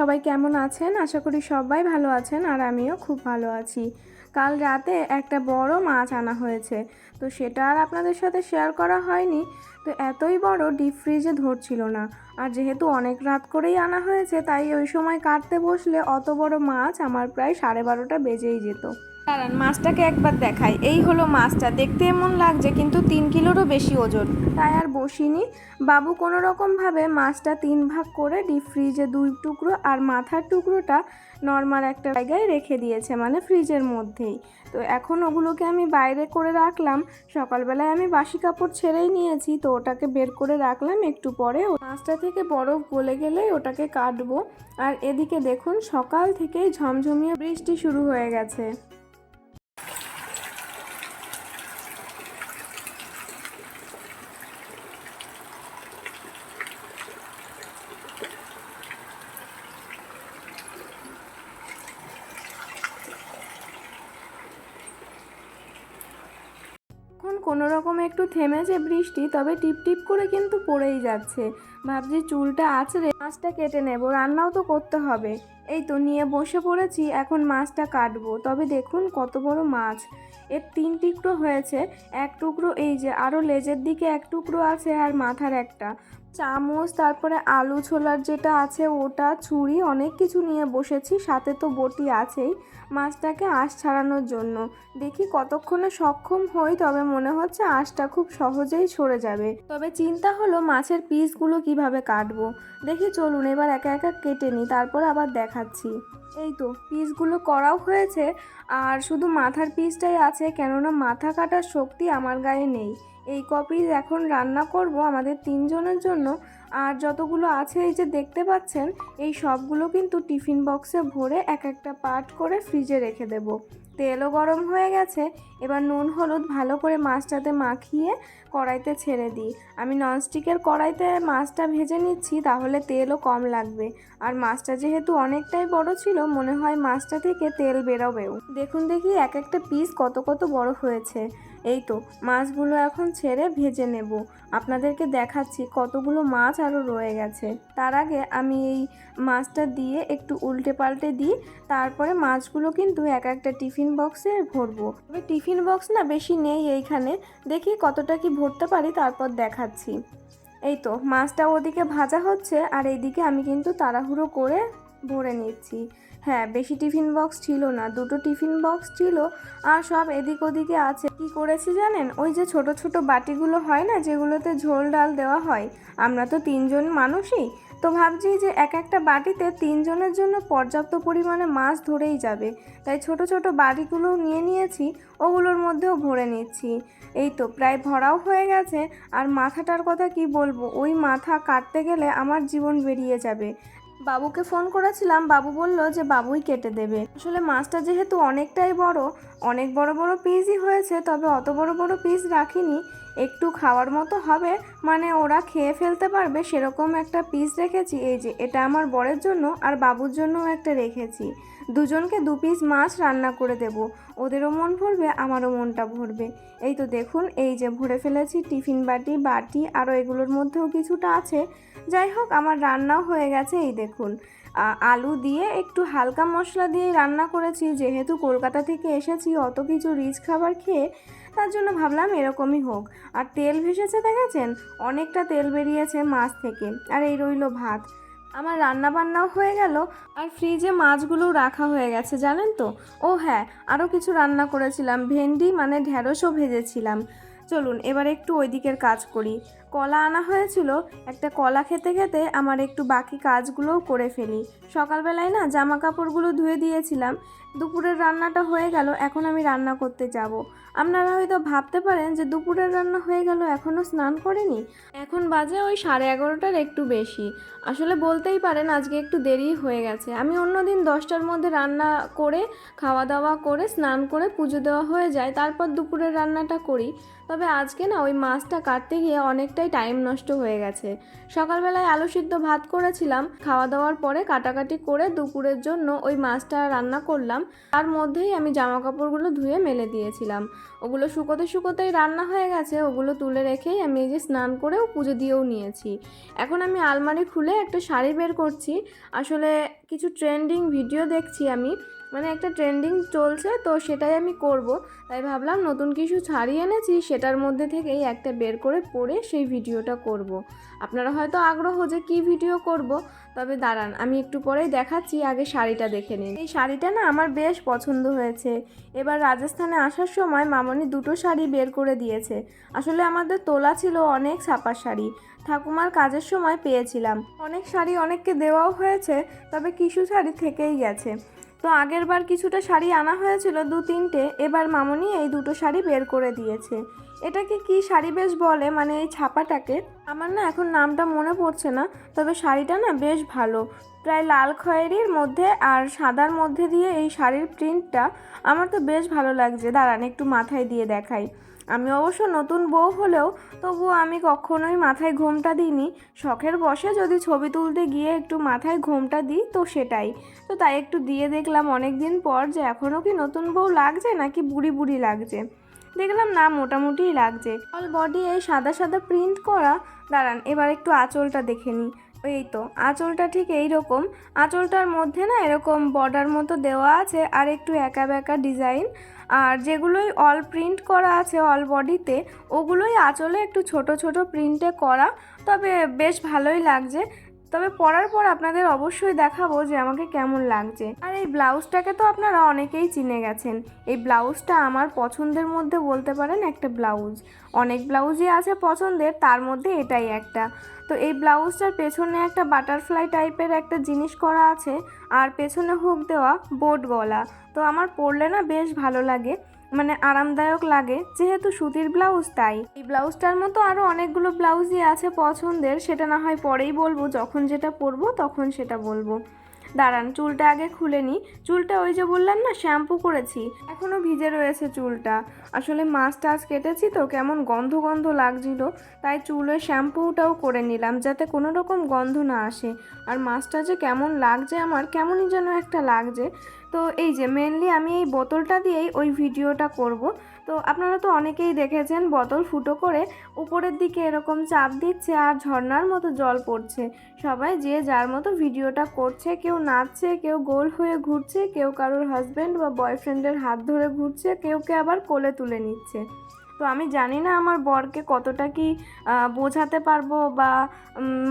সবাই কেমন আছেন? আশা করি সবাই ভালো আছেন আর আমিও খুব ভালো আছি। কাল রাতে একটা বড় মাছ আনা হয়েছে, তো সেটা আর আপনাদের সাথে শেয়ার করা হয়নি। তো এতই বড় ডিপ ফ্রিজে ধরছিল না, আর যেহেতু অনেক রাত করেই আনা হয়েছে তাই ওই সময় কাটতে বসলে অত বড় মাছ আমার প্রায় 12:30 বেজেই যেত। দাঁড়ান, মাছটাকে একবার দেখাই। এই হলো মাছটা, দেখতে এমন লাগছে কিন্তু 3 কিলোরও বেশি ওজন। তাই আর বসিনি, বাবু কোনো রকমভাবে মাছটা 3 ভাগ করে ডিপ ফ্রিজে 2 টুকরো আর মাথার টুকরোটা নর্মাল একটা জায়গায় রেখে দিয়েছে, মানে ফ্রিজের মধ্যেই। তো এখন ওগুলোকে আমি বাইরে করে রাখলাম। সকালবেলায় আমি বাসি কাপড় ছেড়েই নিয়েছি, তো ওটাকে বের করে রাখলাম। একটু পরে মাছটা থেকে বরফ গলে গেলেই ওটাকে কাটবো। আর এদিকে দেখুন, সকাল থেকেই ঝমঝমিয়ে বৃষ্টি শুরু হয়ে গেছে। এখন কোনো রকম একটু থেমেছে বৃষ্টি, তবে টিপ টিপ করে কিন্তু পড়েই যাচ্ছে। ভাবছি চুলটা আঁচড়ে মাছটা কেটে নেব, রান্নাও তো করতে হবে। এই তো নিয়ে বসে পড়েছি, এখন মাছটা কাটবো। তবে দেখুন কত বড় মাছ, এর 3 টুকরো হয়েছে। এক টুকরো এই যে, আরও লেজের দিকে এক টুকরো আছে, আর মাথার একটা। চামচ, তারপরে আলু ছোলার যেটা আছে ওটা, ছুরি, অনেক কিছু নিয়ে বসেছি। সাথে তো বটি আছেই মাছটাকে আঁশ ছাড়ানোর জন্য। দেখি কতক্ষণে সক্ষম হই, তবে মনে হচ্ছে আঁশটা খুব সহজেই সরে যাবে। তবে চিন্তা হলো মাছের পিসগুলো কিভাবে কাটবো। দেখি চলুন এবার একা একা কেটে নিই, তারপর আবার দেখাচ্ছি। এই তো পিসগুলো করাও হয়েছে, আর শুধু মাথার পিসটাই আছে, কেননা মাথা কাটার শক্তি আমার গায়ে নেই। এই পিস এখন রান্না করব আমাদের 3 জনের জন্য। আর যতগুলো আছে এই যে দেখতে পাচ্ছেন, এই সবগুলো কিন্তু টিফিন বক্সে ভরে এক একটা পার্ট করে ফ্রিজে রেখে দেব। তেলও গরম হয়ে গেছে, এবার নুন হলুদ ভালো করে মাছটাতে মাখিয়ে কড়াইতে ছেড়ে দিই। আমি ননস্টিকের কড়াইতে মাছটা ভেজে নিচ্ছি, তাহলে তেলও কম লাগবে। আর মাছটা যেহেতু অনেকটাই বড় ছিল, মনে হয় মাছটা থেকে তেল বেরোবেও। দেখুন দেখি এক একটা পিস কত কত বড় হয়েছে। এই তো মাছগুলো এখন ছেড়ে ভেজে নেব। আপনাদেরকে দেখাচ্ছি কতগুলো মাছ আরও রয়ে গেছে। তার আগে আমি এই মাছটা দিয়ে একটু উল্টে পাল্টে দিই, তারপরে মাছগুলো কিন্তু এক একটা টিফিন বক্সে ভরবো। তবে টিফিন বক্স না বেশি নেই এইখানে, দেখি কতটা কি ভরতে পারি, তারপর দেখাচ্ছি। এই তো মাছটা ওদিকে ভাজা হচ্ছে, আর এইদিকে আমি কিন্তু তাড়াহুড়ো করে ভরে নিচ্ছি। হ্যাঁ, বেশি টিফিন বক্স ছিল না, 2টো টিফিন বক্স ছিল, আর সব এদিক ওদিকে আছে। কি করেছি জানেন, ওই যে ছোট ছোট বাটিগুলো হয় না, যেগুলোতে ঝোল ডাল দেওয়া হয়, আমরা তো 3 জন মানুষই, তো ভাবছি যে এক একটা বাটিতে 3 জনের জন্য পর্যাপ্ত পরিমাণে মাছ ধরেই যাবে। তাই ছোট ছোট বাটিগুলো নিয়ে নিয়েছি, ওগুলোর মধ্যেও ভরে নিচ্ছি। এই তো প্রায় ভরাও হয়ে গেছে। আর মাথাটার কথা কি বলবো, ওই মাথা কাটতে গেলে আমার জীবন বেরিয়ে যাবে। বাবুকে ফোন করেছিলাম, বাবু বলল যে বাবুই কেটে দেবে। আসলে মাছটা যেহেতু অনেকটাই বড়, অনেক বড় বড় পিসই হয়েছে, তবে অত বড় বড় পিস রাখিনি। একটু খাওয়ার মতো হবে, মানে ওরা খেয়ে ফেলতে পারবে সেরকম একটা পিস রেখেছি। এই যে এটা আমার বরের জন্য, আর বাবুর জন্যও একটা রেখেছি। দুজনকে 2 পিস মাছ রান্না করে দেব, ওদেরও মন ভরবে আমারও মনটা ভরবে। এই তো দেখুন, এই যে ভরে ফেলেছি টিফিন বাটি, আরও এগুলোর মধ্যেও কিছুটা আছে। যাই হোক, আমার রান্নাও হয়ে গেছে। এই দেখুন, আলু দিয়ে একটু হালকা মশলা দিয়েই রান্না করেছি, যেহেতু কলকাতা থেকে এসেছি অত কিছু রিচ খাবার খেয়ে, তার জন্য ভাবলাম এরকমই হোক। আর তেল ভেসেছে দেখেছেন, অনেকটা তেল বেরিয়েছে মাছ থেকে। আর এই রইল ভাত। আমার রান্না বান্নাও হয়ে গেল, আর ফ্রিজে মাছগুলোও রাখা হয়ে গেছে জানেন তো। ও হ্যাঁ, আরও কিছু রান্না করেছিলাম, ভেন্ডি মানে ঢ্যাঁড়সও ভেজেছিলাম। চলুন এবার একটু ওই দিকের কাজ করি। কলা আনা হয়েছিল, একটা কলা খেতে খেতে আমার একটু বাকি কাজগুলোও করে ফেলি। সকালবেলায় না জামা কাপড়গুলো ধুয়ে দিয়েছিলাম, দুপুরের রান্নাটা হয়ে গেল, এখন আমি রান্না করতে যাব। আপনারা হয়তো ভাবতে পারেন যে দুপুরের রান্না হয়ে গেল, এখনও স্নান করেনি। এখন বাজে ওই 11:30টার একটু বেশি। আসলে বলতেই পারেন আজকে একটু দেরি হয়ে গেছে। আমি অন্যদিন 10টার মধ্যে রান্না করে খাওয়া দাওয়া করে স্নান করে পুজো দেওয়া হয়ে যায়, তারপর দুপুরের রান্নাটা করি। তবে আজকে না ওই মাছটা কাটতে গিয়ে অনেকটাই টাইম নষ্ট হয়ে গেছে। সকালবেলায় আলু সিদ্ধ ভাত করেছিলাম, খাওয়া দাওয়ার পরে কাটাকাটি করে দুপুরের জন্য ওই মাছটা রান্না করলাম। তার মধ্যেই আমি জামা কাপড়গুলো ধুয়ে মেলে দিয়েছিলাম, ওগুলো শুকোতে শুকোতেই রান্না হয়ে গেছে। ওগুলো তুলে রেখেই আমি এই যে স্নান করেও পুজো দিয়েও নিয়েছি। এখন আমি আলমারি খুলে একটা শাড়ি বের করছি। আসলে কিছু ট্রেন্ডিং ভিডিও দেখছি আমি, মানে একটা ট্রেন্ডিং চলছে, তো সেটাই আমি করব। তাই ভাবলাম নতুন কিছু শাড়ি এনেছি, সেটার মধ্যে থেকেই একটা বের করে পরে সেই ভিডিওটা করব। আপনারা হয়তো আগ্রহ যে কী ভিডিও করব, তবে দাঁড়ান আমি একটু পরেই দেখাচ্ছি, আগে শাড়িটা দেখে নিন। এই শাড়িটা না আমার বেশ পছন্দ হয়েছে। এবার রাজস্থানে আসার সময় মামনি দুটো শাড়ি বের করে দিয়েছে। আসলে আমাদের তোলা ছিল অনেক ছাপা শাড়ি, ঠাকুমার কাজের সময় পেয়েছিলাম। অনেক শাড়ি অনেককে দেওয়াও হয়েছে, তবে কিছু শাড়ি থেকেই গেছে। তো আগের বার কিছুটা শাড়ি আনা হয়েছিল 2-3টে, এবার মামনি এই দুটো শাড়ি বের করে দিয়েছে। এটাকে কি শাড়ি বেশ বলে, মানে এই ছাপাটাকে আমার না এখন নামটা মনে পড়ছে না, তবে শাড়িটা না বেশ ভালো, প্রায় লাল খয়েরির মধ্যে আর সাদার মধ্যে দিয়ে এই শাড়ির প্রিন্টটা আমার তো বেশ ভালো লাগছে। দাঁড়ান একটু মাথায় দিয়ে দেখাই। আমি অবশ্য নতুন বউ হলেও তবুও আমি কখনোই মাথায় ঘোমটা দিইনি। শখের বশে যদি ছবি তুলতে গিয়ে একটু মাথায় ঘোমটা দিই তো সেটাই, তো তাই একটু দিয়ে দেখলাম অনেক দিন পর যে এখনও কি নতুন বউ লাগছে নাকি বুড়ি বুড়ি লাগছে। দেখলাম না, মোটামুটিই লাগছে। অল বডি এই সাদা সাদা প্রিন্ট করা। দাঁড়ান এবার একটু আঁচলটা দেখে নিই। এই তো আঁচলটা ঠিক এই রকম, আঁচলটার মধ্যে না এরকম বর্ডার মতো দেওয়া আছে আর একটু একা বেঁকা ডিজাইন। আর যেগুলোই অল প্রিন্ট করা আছে অল বডিতে, ওগুলোই আঁচলে একটু ছোট ছোট প্রিন্টে করা, তবে বেশ ভালোই লাগছে। তবে পরার পর আপনাদের অবশ্যই দেখাবো যে আমাকে কেমন লাগছে। আর এই ব্লাউজটাকে তো আপনারা অনেকেই চিনে গেছেন। এই ব্লাউজটা আমার পছন্দের মধ্যে বলতে পারেন একটা ব্লাউজ। অনেক ব্লাউজই আছে পছন্দের, তার মধ্যে এটাই একটা। তো এই ব্লাউজটার পেছনে একটা বাটারফ্লাই টাইপের একটা জিনিস করা আছে, আর পেছনে হুক দেওয়া বোট গলা। তো আমার পরলে না বেশ ভালো লাগে, মানে আরামদায়ক লাগে, যেহেতু সুতির ব্লাউজ তাই। এই ব্লাউজটার মতো আরও অনেকগুলো ব্লাউজই আছে পছন্দের, সেটা না হয় পরেই বলবো, যখন যেটা পরবো তখন সেটা বলবো। দাঁড়ান চুলটা আগে খুলে নিই। চুলটা ওই যে বললাম না শ্যাম্পু করেছি, এখনও ভিজে রয়েছে চুলটা। আসলে মাছ টাছ কেটেছি তো কেমন গন্ধ গন্ধ লাগছিল, তাই চুলের শ্যাম্পুটাও করে নিলাম যাতে কোনো রকম গন্ধ না আসে। আর মাছটা যে কেমন লাগছে, আমার কেমনই যেন একটা লাগছে। তো এই যে মেনলি আমি এই বোতলটা দিয়েই ওই ভিডিওটা করব। তো আপনারা তো অনেকেই দেখেছেন বোতল ফুটো করে উপরের দিকে এরকম চাপ দিচ্ছে আর ঝর্ণার মতো জল পড়ছে। সবাই যে যার মতো ভিডিওটা করছে, কেউ নাচছে, কেউ গোল হয়ে ঘুরছে, কেউ কারোর হাজব্যান্ড বা বয়ফ্রেন্ডের হাত ধরে ঘুরছে, কেউ আবার কোলে তুলে নিচ্ছে। তো আমি জানি না আমার বরকে কতটা কি বোঝাতে পারবো বা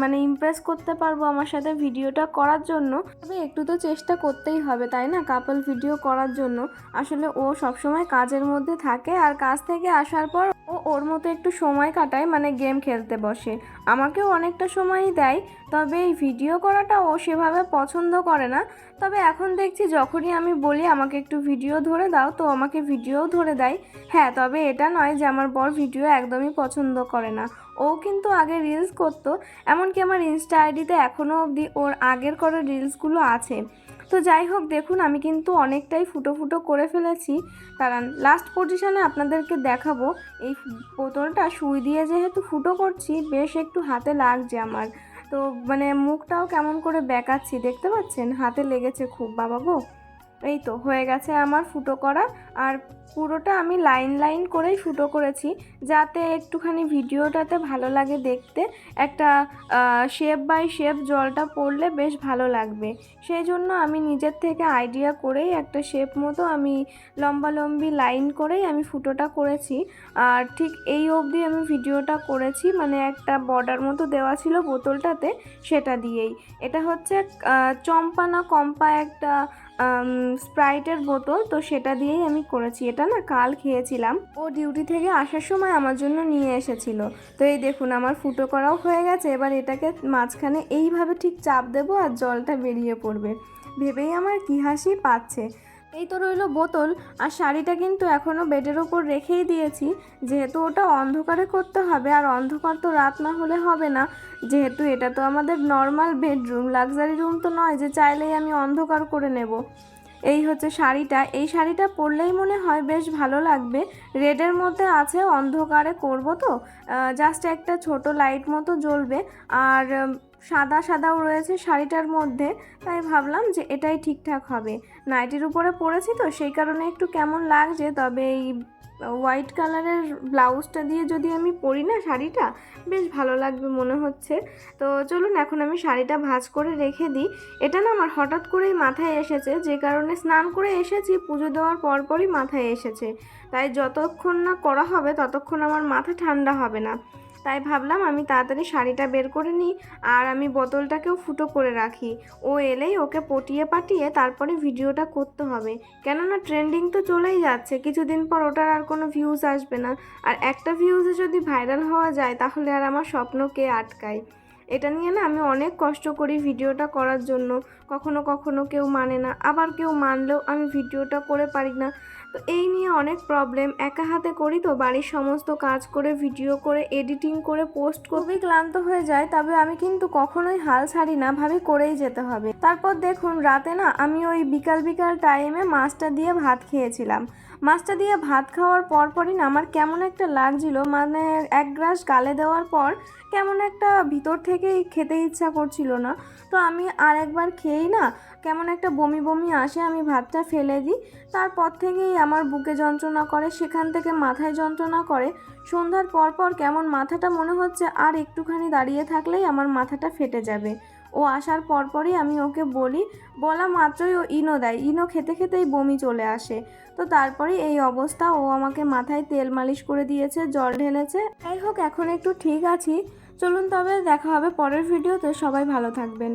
মানে ইমপ্রেস করতে পারবো আমার সাথে ভিডিওটা করার জন্য, তবে একটু তো চেষ্টা করতেই হবে তাই না, কাপল ভিডিও করার জন্য। আসলে ও সবসময় কাজের মধ্যে থাকে, আর কাজ থেকে আসার পর ও ওর মতো একটু সময় কাটায়, মানে গেম খেলতে বসে। আমাকেও অনেকটা সময়ই দেয়, তবে এই ভিডিও করাটা ও সেভাবে পছন্দ করে না। তবে এখন দেখছি যখনই আমি বলি আমাকে একটু ভিডিও ধরে দাও, তো আমাকে ভিডিও ধরে দেয়। হ্যাঁ, তবে এটা নয় যে আমার বর ভিডিও একদমই পছন্দ করে না। ও কিন্তু আগে রিলস করতো, এমনকি আমার ইনস্টা আইডিতে এখনও অবধি ওর আগের করা রিলসগুলো আছে। তো যাই হোক, দেখুন আমি কিন্তু অনেকটাই ফুটো ফুটো করে ফেলেছি। কারণ লাস্ট পজিশনে আপনাদেরকে দেখাবো। এই বোতলটা সুই দিয়ে যেহেতু ফুটো করছি, বেশ একটু হাতে লাগছে আমার। তো মানে মুখটাও কেমন করে বেঁকাচ্ছি, দেখতে পাচ্ছেন হাতে লেগেছে খুব, বাবা গো। এই তো হয়ে গেছে আমার ফুটো করা। আর পুরোটা আমি লাইন লাইন করেই ফুটো করেছি, যাতে একটুখানি ভিডিওটাতে ভালো লাগে দেখতে। একটা শেপ বাই শেপ জলটা পড়লে বেশ ভালো লাগবে, সেই জন্য আমি নিজের থেকে আইডিয়া করেই একটা শেপ মতো আমি লম্বালম্বি লাইন করেই আমি ফুটোটা করেছি। আর ঠিক এই অবধি আমি ভিডিওটা করেছি, মানে একটা বর্ডার মতো দেওয়া ছিল বোতলটাতে, সেটা দিয়েই। এটা হচ্ছে চম্পা না কম্পা একটা স্প্রাইটের বোতল, তো সেটা দিয়েই আমি করেছি। এটা না কাল খেয়েছিলাম, ও ডিউটি থেকে আসার সময় আমার জন্য নিয়ে এসেছিল। তো এই দেখুন আমার ফুটো করাও হয়ে গেছে। এবার এটাকে মাঝখানে এইভাবে ঠিক চাপ দেবো আর জলটা বেরিয়ে পড়বে, ভেবেই আমার কি হাসি পাচ্ছে। এই তো রইলো বোতল। আর শাড়িটা কিন্তু এখনও বেডের ওপর রেখেই দিয়েছি, যেহেতু ওটা অন্ধকারে করতে হবে, আর অন্ধকার তো রাত না হলে হবে না, যেহেতু এটা তো আমাদের নর্মাল বেডরুম, লাক্সারি রুম তো নয় যে চাইলেই আমি অন্ধকার করে নেব। এই হচ্ছে শাড়িটা। এই শাড়িটা পরলেই মনে হয় বেশ ভালো লাগবে। রেডের মধ্যে আছে, অন্ধকারে করব তো জাস্ট একটা ছোট লাইট মতো জ্বলবে। আর সাদা সাদাও রয়েছে শাড়িটার মধ্যে, তাই ভাবলাম যে এটাই ঠিকঠাক হবে। নাইটির উপরে পরেছি তো সেই কারণে একটু কেমন লাগছে, তবে এই হোয়াইট কালারের ব্লাউজটা দিয়ে যদি আমি পরি না শাড়িটা, বেশ ভালো লাগবে মনে হচ্ছে। তো চলুন এখন আমি শাড়িটা ভাঁজ করে রেখে দিই। এটা না আমার হঠাৎ করেই মাথায় এসেছে, যে কারণে স্নান করে এসেছি, পুজো দেওয়ার পরপরই মাথায় এসেছে। তাই যতক্ষণ না করা হবে ততক্ষণ আমার মাথা ঠান্ডা হবে না। তাই ভাবলাম আমি তাড়াতাড়ি শাড়িটা বের করে নিই, আর আমি বোতলটাকেও ফুটো করে রাখি। ও এলেই ওকে পটিয়ে পাটিয়ে তারপরে ভিডিওটা করতে হবে, কেননা ট্রেন্ডিং তো চলেই যাচ্ছে, কিছুদিন পর ওটার আর কোনো ভিউজ আসবে না। আর একটা ভিউজে যদি ভাইরাল হওয়া যায় তাহলে আর আমার স্বপ্ন কে আটকায়। এটা নিয়ে না আমি অনেক কষ্ট করি ভিডিওটা করার জন্য, কখনো কখনো কেউ মানে না, আবার কেউ মানলেও আমি ভিডিওটা করে পারি না। তো এই নিয়ে অনেক প্রবলেম, একা হাতে করি তো, বাড়ির সমস্ত কাজ করে ভিডিও করে এডিটিং করে পোস্ট খুবই ক্লান্ত হয়ে যায়। তবে আমি কিন্তু কখনোই হাল ছাড়ি না, ভাবি করেই যেতে হবে। তারপর দেখুন রাতে না আমি ওই বিকাল বিকাল টাইমে মাছটা দিয়ে ভাত খেয়েছিলাম। মাছটা দিয়ে ভাত খাওয়ার পরপরই না আমার কেমন একটা লাগছিল, মানে এক গ্রাস গালে দেওয়ার পর কেমন একটা ভিতর থেকেই খেতে ইচ্ছা করছিল না। তো আমি আর একবার খেয়েই না কেমন একটা বমি বমি আসে, আমি ভাতটা ফেলে দিই। তারপর থেকেই আমার বুকে যন্ত্রণা করে, সেখান থেকে মাথায় যন্ত্রণা করে। সন্ধ্যার পর কেমন মাথাটা মনে হচ্ছে আর একটুখানি দাঁড়িয়ে থাকলেই আমার মাথাটা ফেটে যাবে। ও আসার পরপরই আমি ওকে বলি, বলা মাত্রই ও ইনো দেয়, ইনো খেতে খেতেই বমি চলে আসে। তো তারপরেই এই অবস্থা, ও আমাকে মাথায় তেল মালিশ করে দিয়েছে, জল ঢেলেছে। যাই হোক এখন একটু ঠিক আছি। চলুন তবে দেখা হবে পরের ভিডিওতে, সবাই ভালো থাকবেন।